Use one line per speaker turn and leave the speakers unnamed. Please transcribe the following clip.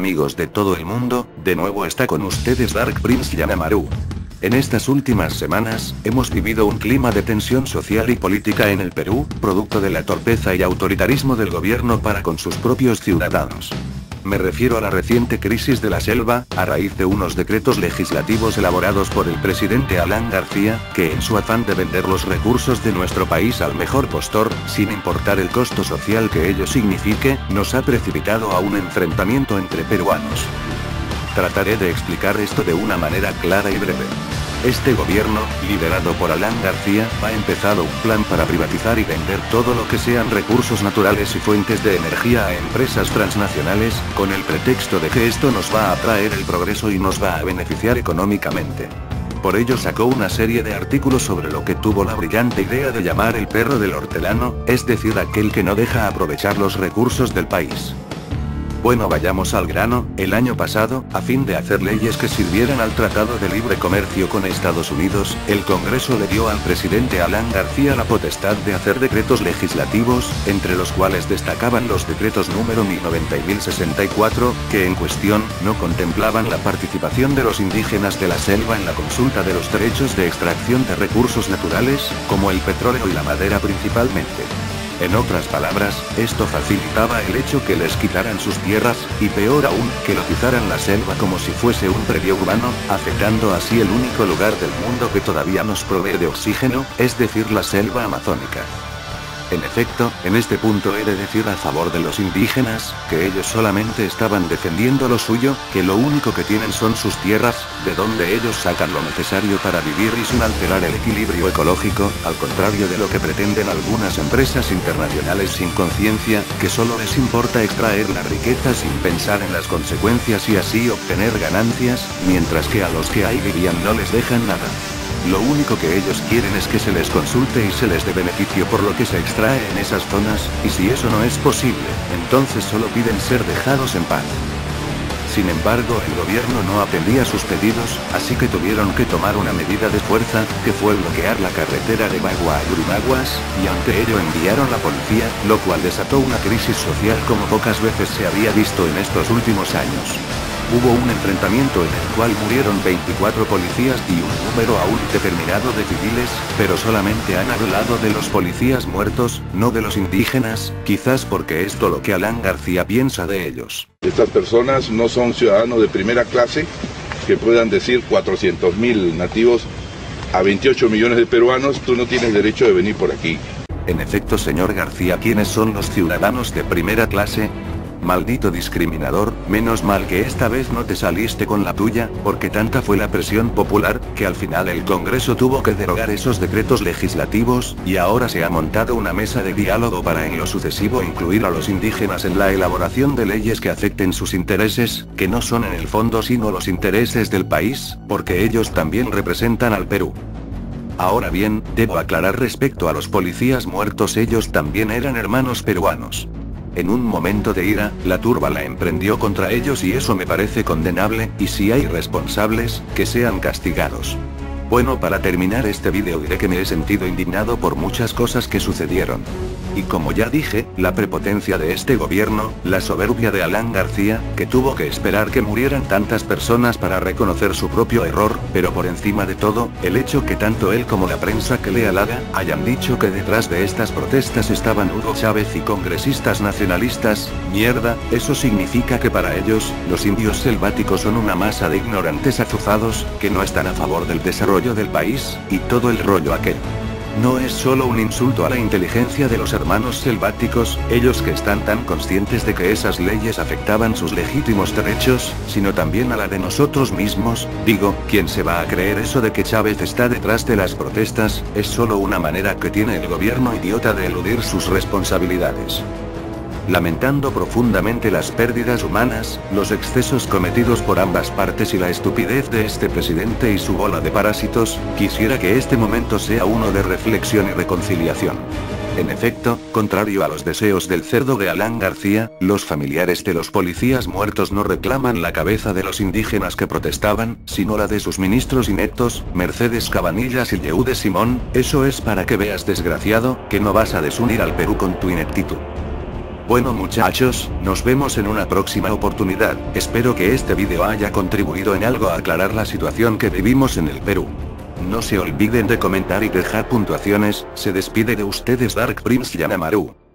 amigos de todo el mundo, de nuevo está con ustedes Dark Prince Yanamaru. En estas últimas semanas, hemos vivido un clima de tensión social y política en el Perú, producto de la torpeza y autoritarismo del gobierno para con sus propios ciudadanos. Me refiero a la reciente crisis de la selva, a raíz de unos decretos legislativos elaborados por el presidente Alan García, que en su afán de vender los recursos de nuestro país al mejor postor, sin importar el costo social que ello signifique, nos ha precipitado a un enfrentamiento entre peruanos. Trataré de explicar esto de una manera clara y breve. Este gobierno, liderado por Alan García, ha empezado un plan para privatizar y vender todo lo que sean recursos naturales y fuentes de energía a empresas transnacionales, con el pretexto de que esto nos va a traer el progreso y nos va a beneficiar económicamente. Por ello sacó una serie de artículos sobre lo que tuvo la brillante idea de llamar el perro del hortelano, es decir, aquel que no deja aprovechar los recursos del país. Bueno, vayamos al grano. El año pasado, a fin de hacer leyes que sirvieran al Tratado de Libre Comercio con Estados Unidos, el Congreso le dio al presidente Alan García la potestad de hacer decretos legislativos, entre los cuales destacaban los decretos número 1090 y 1064, que en cuestión, no contemplaban la participación de los indígenas de la selva en la consulta de los derechos de extracción de recursos naturales, como el petróleo y la madera principalmente. En otras palabras, esto facilitaba el hecho que les quitaran sus tierras, y peor aún, que lotizaran la selva como si fuese un predio urbano, afectando así el único lugar del mundo que todavía nos provee de oxígeno, es decir, la selva amazónica. En efecto, en este punto he de decir a favor de los indígenas, que ellos solamente estaban defendiendo lo suyo, que lo único que tienen son sus tierras, de donde ellos sacan lo necesario para vivir y sin alterar el equilibrio ecológico, al contrario de lo que pretenden algunas empresas internacionales sin conciencia, que solo les importa extraer la riqueza sin pensar en las consecuencias y así obtener ganancias, mientras que a los que ahí vivían no les dejan nada. Lo único que ellos quieren es que se les consulte y se les dé beneficio por lo que se extrae en esas zonas, y si eso no es posible, entonces solo piden ser dejados en paz. Sin embargo, el gobierno no atendía sus pedidos, así que tuvieron que tomar una medida de fuerza, que fue bloquear la carretera de Bagua a Yurimaguas, y ante ello enviaron la policía, lo cual desató una crisis social como pocas veces se había visto en estos últimos años. Hubo un enfrentamiento en el cual murieron 24 policías y un número aún determinado de civiles, pero solamente han hablado de los policías muertos, no de los indígenas, quizás porque esto lo que Alan García piensa de ellos.
Estas personas no son ciudadanos de primera clase que puedan decir 400.000 nativos a 28 millones de peruanos, tú no tienes derecho de venir por aquí.
En efecto, señor García, ¿quiénes son los ciudadanos de primera clase? Maldito discriminador, menos mal que esta vez no te saliste con la tuya, porque tanta fue la presión popular, que al final el Congreso tuvo que derogar esos decretos legislativos, y ahora se ha montado una mesa de diálogo para en lo sucesivo incluir a los indígenas en la elaboración de leyes que afecten sus intereses, que no son en el fondo sino los intereses del país, porque ellos también representan al Perú. Ahora bien, debo aclarar respecto a los policías muertos, ellos también eran hermanos peruanos. En un momento de ira, la turba la emprendió contra ellos y eso me parece condenable, y si hay responsables, que sean castigados. Bueno, para terminar este vídeo diré que me he sentido indignado por muchas cosas que sucedieron. Y como ya dije, la prepotencia de este gobierno, la soberbia de Alan García, que tuvo que esperar que murieran tantas personas para reconocer su propio error, pero por encima de todo, el hecho que tanto él como la prensa que le halaga, hayan dicho que detrás de estas protestas estaban Hugo Chávez y congresistas nacionalistas, mierda, eso significa que para ellos, los indios selváticos son una masa de ignorantes azuzados, que no están a favor del desarrollo del país, y todo el rollo aquel. No es solo un insulto a la inteligencia de los hermanos selváticos, ellos que están tan conscientes de que esas leyes afectaban sus legítimos derechos, sino también a la de nosotros mismos. Digo, ¿quién se va a creer eso de que Chávez está detrás de las protestas? Es solo una manera que tiene el gobierno idiota de eludir sus responsabilidades. Lamentando profundamente las pérdidas humanas, los excesos cometidos por ambas partes y la estupidez de este presidente y su bola de parásitos, quisiera que este momento sea uno de reflexión y reconciliación. En efecto, contrario a los deseos del cerdo de Alan García, los familiares de los policías muertos no reclaman la cabeza de los indígenas que protestaban, sino la de sus ministros ineptos, Mercedes Cabanillas y Yehude Simón. Eso es para que veas, desgraciado, que no vas a desunir al Perú con tu ineptitud. Bueno muchachos, nos vemos en una próxima oportunidad. Espero que este video haya contribuido en algo a aclarar la situación que vivimos en el Perú. No se olviden de comentar y dejar puntuaciones. Se despide de ustedes Dark Prince Yanamaru.